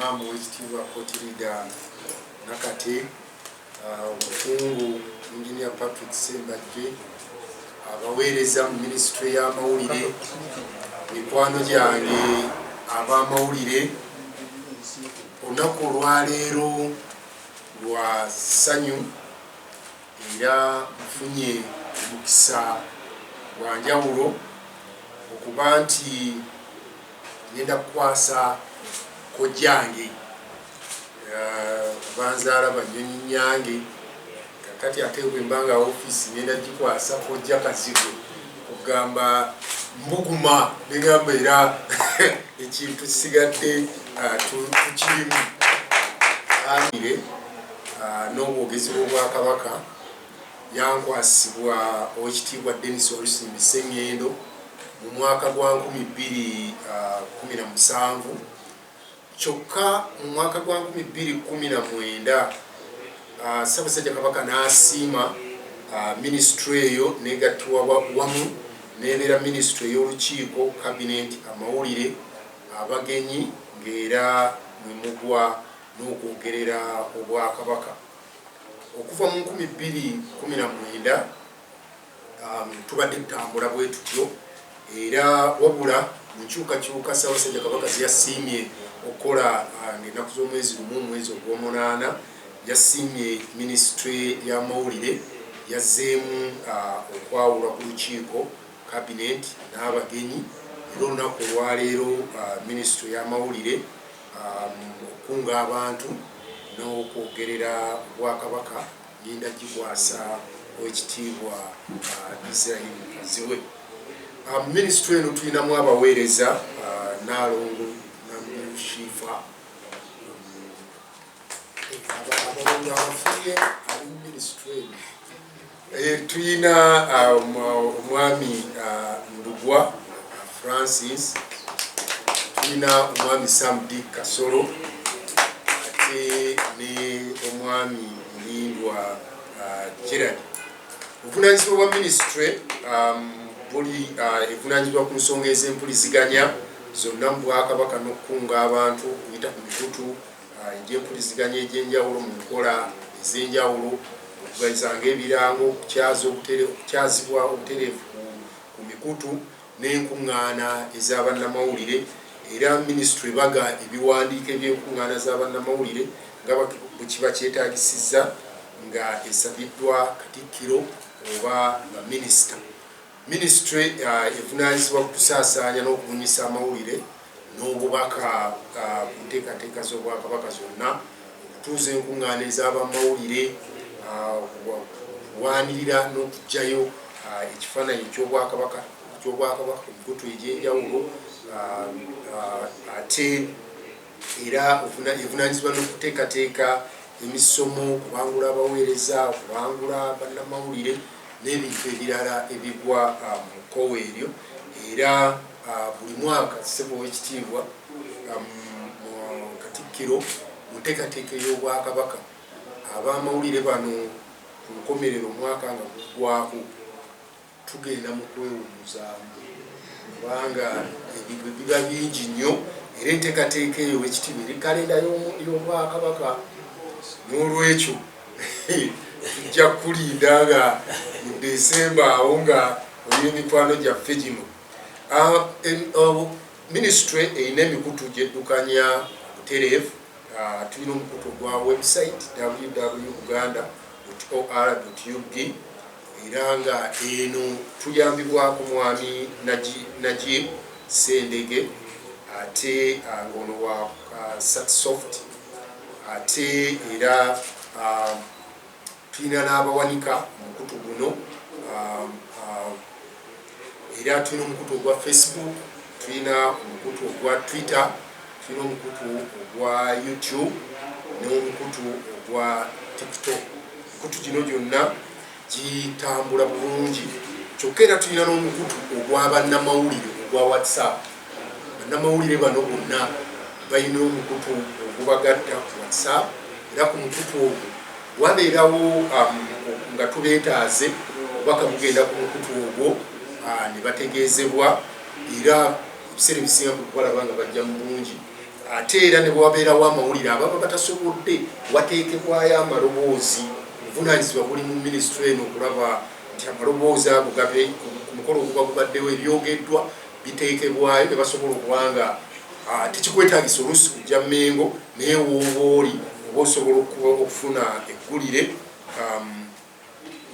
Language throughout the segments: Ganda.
Maama w'ekitiibwa Kotirida Nakate, Omukungu Engineer Patrick Sembajje, abaweereza mu Minisitule y'Amawulire, mikwano gyange ab'amawulire, olunaku olwaleero lwa ssanyu era nfunye omukisa gwa njawulo okuba nti ngenda kukwasa kojjange banzaala banyonyi nyange, kakati ate bwe mbanga Woofiisi ngenda gikwasa kojja Kazigwe okugamba mbuguma negamba era ekintu kisigadde tukirimu n'obwogezi bw'Obwakabaka yankwasibwa Oweekitiibwa Dennis Olusimbi Sseŋŋendo mu mwaka gwa 2017 kyokka mu mwaka gwa 2019 Ssaabasajja Kabaka n'asiima minisitule eyo negattibwa wamu n'ebeera minisitule y'olukiiko kabineeti amawulire abagenyi ng'era mwe mugwa n'okwogerera Obwakabaka. Okuva mu 2019 tubadde tutambula bwe tutyo era wabula mu nkyukakyuka Ssaabasajja Kabaka yasiimye okukola ng'ennaku z'omwezi lumu omwezi ogw'omunaana yasiimye minisitule y'amawulire yazzeemu okwawula ku lukiiko kabineeti n'abagenyi era olunaku olwaleero minisitule y'amawulire okunga abantu n'okwogerera Obwakabaka ngenda gikwasa Oweekitiibwa Israel Kaziwe. Minisitule eno tulinamu abaweereza Nalongo Shifa abalongo abafuye ali mu minisitule tulina omwami Ndugwa Francis, tulina omwami Sam D. Kasolo ate ne omwami Mulindwa Gerard. Obuvunaanyizibwa bwa minisitule buli evunaanyizibwa ku nsonga ez'empuliziganya zonna mu Bwakabaka n'okukunga abantu okuyita ku mikutu egy'empuliziganya egy'enjawulo mu nkola ez'enjawulo okugayiza ng'ebirango okukyazibwa obutereevu ku mikutu n'enkuŋŋaana ez'abannamawulire era minisitule baga ebiwandiiko eby'enkuŋŋaana z'abannamawulire nga bwe kiba kyetaagisizza nga esabiddwa katikkiro oba baminisita. Minisitule evunaanyizibwa ku kusaasaanya n'okubunyisa amawulire n'obubaka ku nteekateeka z'Obwakabaka zonna, okutuuza enkuŋŋaana ez'abamawulire, okuwanirira n'okuggyayo ekifaananyi ky'Obwakabaka ku mikutu egy'enjawulo, ate era evunaanyizibwa n'okuteekateeka emisomo, okubangula abaweereza, okubangula bannamawulire n'ebintu ebirala ebigwa mu kkowe eryo. Era buli mwaka ssebo Oweekitiibwa katikkiro mu nteekateeka ey'Obwakabaka ab'amawulire bano ku nkomerero omwaka nga guggwako tugenda mu kwewummuzaamu kubanga ebintu biba bingi nnyo era enteekateeka eyo Oweekitiibwa eri kalenda y'Obwakabaka n'olwekyo tujja kulinda nga mu Desemba awo nga olina emikwano gyaffe gino. Minisitule erina emikutu gyeddukanya butereevu. Tulina omukutu ogwa website www.buganda.or.ug era nga eno tuyambibwako mwami Najib Sendege ate ng'ono wa Satsoft ate era tulina n'abawanika omukutu guno era tulina omukutu ogwa Facebook, tulina omukutu ogwa Twitter, tulina omukutu ogwa YouTube n'omukutu ogwa TikTok. Emikutu gino gyonna gitambula bulungi kyokka era tulina n'omukutu ogwa bannamawulire ogwa WhatsApp. Bannamawulire bano bonna balina omukutu ogubagatta ku WhatsApp era ku mukutu ogwo wabeerawo nga tubeetaaze obubaka bugenda ku mukutu ogwo ne bategeezebwa era ebiseera ebisinga balaba nga bajja mu bungi ate era ne bwabeerawo amawulire ababa batasobodde wateekebwayo amaloboozi obuvunaanyizibwa buli mu minisitule eno okulaba nti amaloboozi ago gabe ku mukolo oguba gubaddewo ebyogeddwa biteekebwayo ne basobola okubanga tekikwetaagisa oluusi kujja Mmengo naye wooba oli oba osobola okufuna eggulire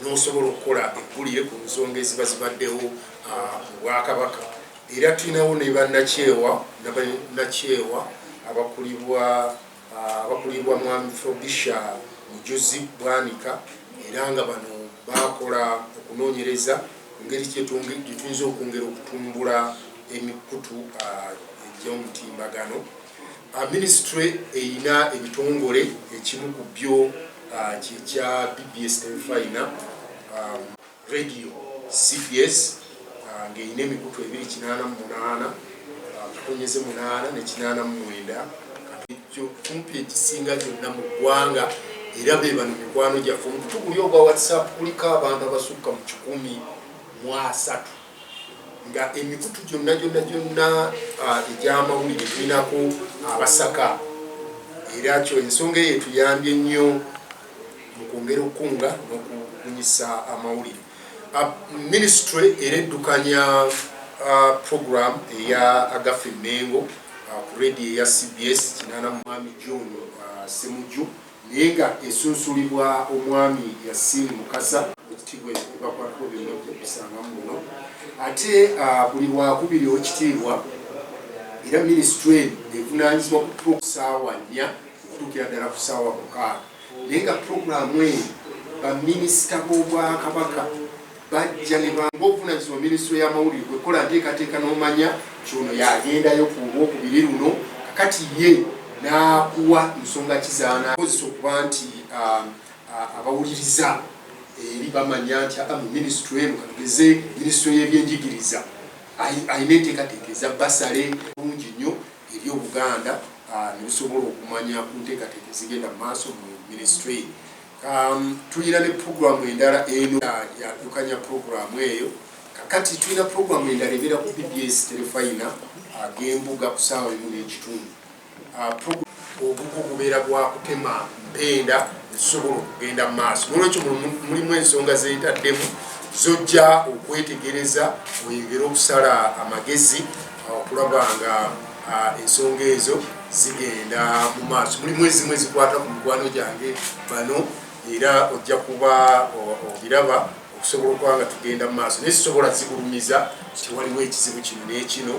n'osobola okukola eggulire ku nsonga eziba zibaddewo mu Bwakabaka. Era tulinawo ne bannakyewa abakulibwa mwami Frobisha Mujuzi Bwanika, era nga bano bakola okunoonyereza ku ngeri tuyinza okwongera okutumbula emikutu egy'omutimbagano. Minisitule erina ebitongole, ekimu ku byo kyekya BBS Telefina, radio CBS ng'erina emikutu 288 kakonyeze 8 ne 89 kumpi ekisinga gyonna mu ggwanga, era be bano mikwano gyaffe. Omukutu guli ogwa WhatsApp kuliko abantu abasukka mu 103 nga emikutu gyonna egy'amawulire tulinako abasaka, era kyo ensonga eyo etuyambye nnyo mu kwongera okukunga n'okubunyisa amawulire. Minisitule era eddukanya program eya Agafe Mmengo ku radio eya CBS kinana mwami John Semuju, naye nga esunsulibwa omwami Yasin Mukasa ekitiibwa ebakwatako byonna bisanga muno. Ate buli wakubiri ekitiibwa era minisitule evunaanyizibwa ku ssaawa 4 okutuukira ddala ku ssaawa 6, naye nga puroguramu eyo baminisita b'Obwakabaka bajja ne banga obuvunaanyizibwa minisitule y'amawulire kwekola nteekateeka n'omanya kyono yagendayo ku Olwokubiri luno, kakati ye n'akuwa nsonga kizaana kozesa okuba nti abawuliriza eri bamanya nti mu minisitule eno katugeze minisitule y'ebyenjigiriza ayina enteekateeka eza basale bulungi nnyo eri Obuganda ne busobola okumanya ku nteekateeka ezigenda mu maaso mu minisitule. Tulina ne puroguramu endala eno yaddukanya puroguramu eyo. Kakati tulina puroguramu endala ebeera ku BBS Telefina ag'embuga ku ssaawa 1:30. Obuko bubeera bwa kutema mpenda zisobola okugenda mu maaso. N'olwekyo mulimu ensonga zeetaddemu zojja okwetegereza oyongera okusala amagezi okulaba nga ensonga ezo zigenda mu maaso. Mulimu ezimu ezikwata ku mikwano gyange bano, era ojja kuba obiraba okusobola okuba nga tugenda mu maaso, naye zisobola zigulumiza nti waliwo ekizibu kino n'ekino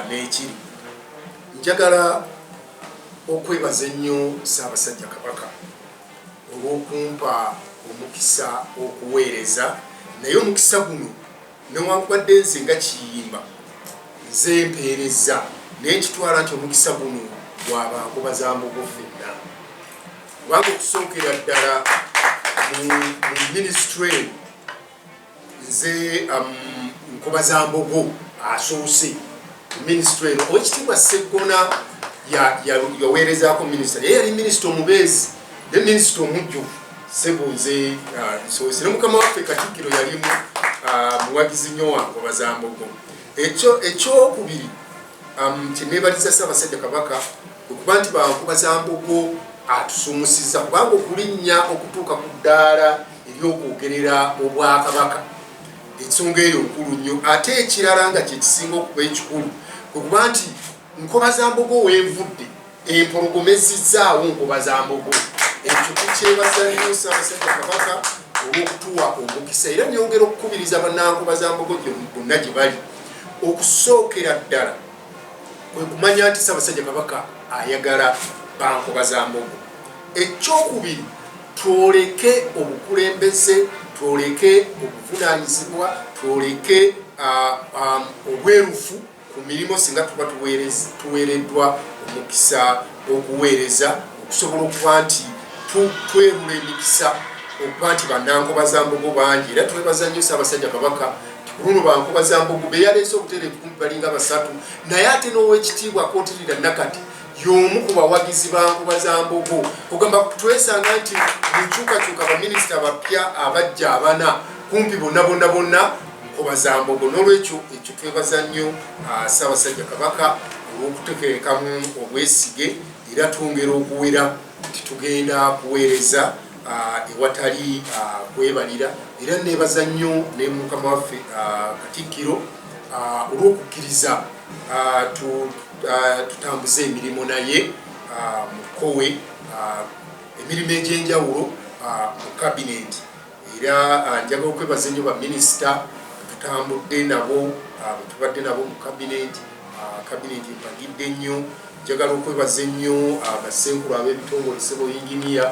n'ekiri. Njagala okwebaza ennyo Ssaabasajja Kabaka olw'okumpa omukisa okuweereza, naye omukisa guno newankubadde nze nga Kiyimba nze mpeereza naye nkitwala nti omukisa guno gwabankobazaambogo ffenna, kubanga okusookera ddala mu minisitule nze nkobazambogo asoose mu minisitule eno. Owekitiibwa Sseggona yaweerezaako minisita, naye yali minisita omubeezi ne minisita omujjuvu Ssebunze nsoose, ne mukama waffe Katikkiro yalimu muwagizi nnyo wa nkobazambogo. Ekyokubiri kyeneebaliza Ssaabasajja Kabaka okuba nti bankobazambogo atusumusizza, kubanga okulinnya okutuuka ku ddaala ery'okwogerera Obwakabaka ensonga eyo nkulu nnyo. Ate ekirala nga kyekisinga okuba ekikulu okuba nti nkobazambogo weenvudde empologoma ezizzaawo nkobazambogo. Ekyo tukyebaza nnyo Ssaabasajja Kabaka olw'okutuwa omukisa, era nyongera okukubiriza bannankobazambogo bonna gye bali okusookera ddala kwe kumanya nti Ssaabasajja Kabaka ayagala bankobazambogo. Ekyokubiri, twoleke obukulembeze, twoleke obuvunaanyizibwa, twoleke obwerufu ku mirimu singa tuba tuweereddwa omukisa okuweereza, okusobola okuba nti twerula emikisa okuba nti bannankobazambogo bangi. Era twebaza nnyo Ssaabasajja Kabaka luno bankobazambogo be yaleese obutereevu kumpi balinga 3, naye ate n'owekitiibwa Kootirira Nakati y'omu ku bawagizi bankobazambogo. Kugamba twesanga nti mukyukakyuka baminisita bapya abajja 4 kumpi bonna nkobazambogo. N'olwekyo ekyo twebaza nnyo Ssaabasajja Kabaka olw'okuteekamu obwesige era twongera okuwera titugenda kuweereza ewatali kwebalira era neebaza nnyo ne mukama waffe katikkiro olw'okukkiriza tutambuze emirimu naye mu kkowe emirimu egy'enjawulo mu kabineeti era njagala okwebaza ennyo baminisita tutambudde nabo tubadde nabo mu kabineeti kabineeti mpagidde nnyo njagala okwebaza ennyo basenkulu ab'ebitongole ssebo yinginiya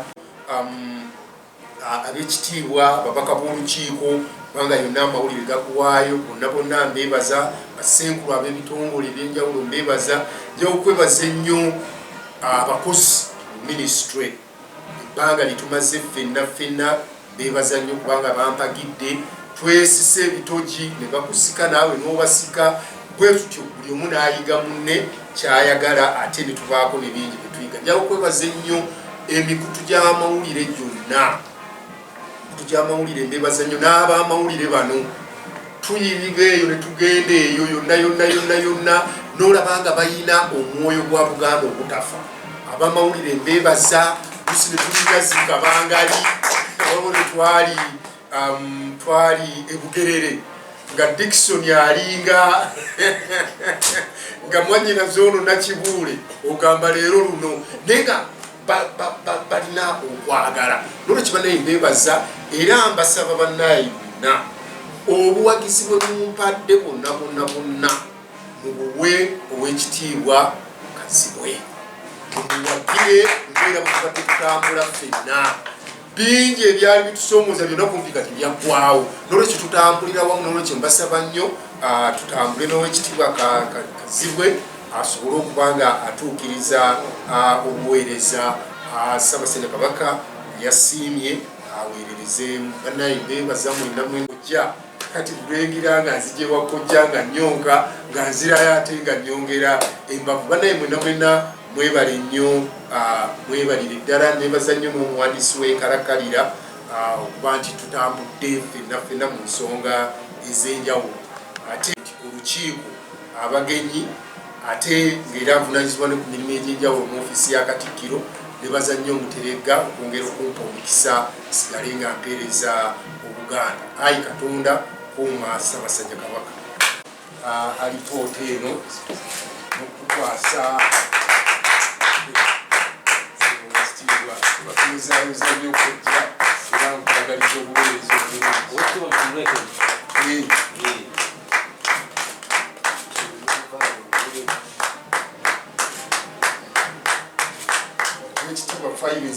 ab'ekitiibwa babaka b'olukiiko kubanga yonna amawulire gakuwaayo bonna bonna mbeebaza basenkulu ab'ebitongole ebyenjawulo mbeebaza njagala okwebaza ennyo abakozi mu minisitule ebbanga litumaze ffenna beebaza nnyo kubanga bampagidde twesise ebitogi ne bakusika naawe n'obasika bwe tutyo buli omu n'ayiga munne kyayagala ate ne tubaako ne bingi bye tuyiga njagala okwebaza ennyo emikutu gy'amawulire gyonna mbeebaza nnyo n'ab'amawulire bano tuyiga eyo ne tugenda eyo yonna n'olabanga bayina omwoyo gwa Buganda ogutafa ab'amawulire mbeebaza tusi ne tuliga zikabangali ababone twali ebugerere nga Dickson alinga nga mwanyina zoono nakibuule ogamba leero luno naye nga balina okwagala nolwekyo banaye mbeebaza era mbasaba bannaye bonna obuwagizi bwe mumpadde bonna mubuwe ow'ekitiibwa Kazibwe mumuwagire mbeera mukubadde tutambula ffenna bingi ebyali bitusomooza byonna kumpi kati byaggwaawo nolwekyo tutambulira wamu nolwekyo mbasaba nnyo tutambule n'owekitiibwa Kazibwe asobole okuba nga atuukiriza obuweereza Ssaabasajja Kabaka yasiimye aweererezeemu bannaye mbeebaza mwenna mwengojja kati bulengera nga nzije wakojja nga nnyonka nga nzirayo ate nga nnyongera embavu bannaye mwenna mwebale nnyo mwebalire ddala neebaza nnyo n'omuwandiisi w'enkalakkalira okuba nti tutambudde ffenna mu nsonga ez'enjawulo ate olukiiko abagenyi ate ng'era avunaanyizibwa ne ku mirimu egy'enjawulo mu ofiisi ya katikkiro neebaza nnyo omuteregga okwongera okumpa omukisa sigale nga mpeereza Obuganda ayi Katonda kuuma Ssaabasajja Kabaka alipoota eno n'okukwasa bakuzayoza nnyo okujja era nkwagaliza obuweereza obulungi ekitiibwa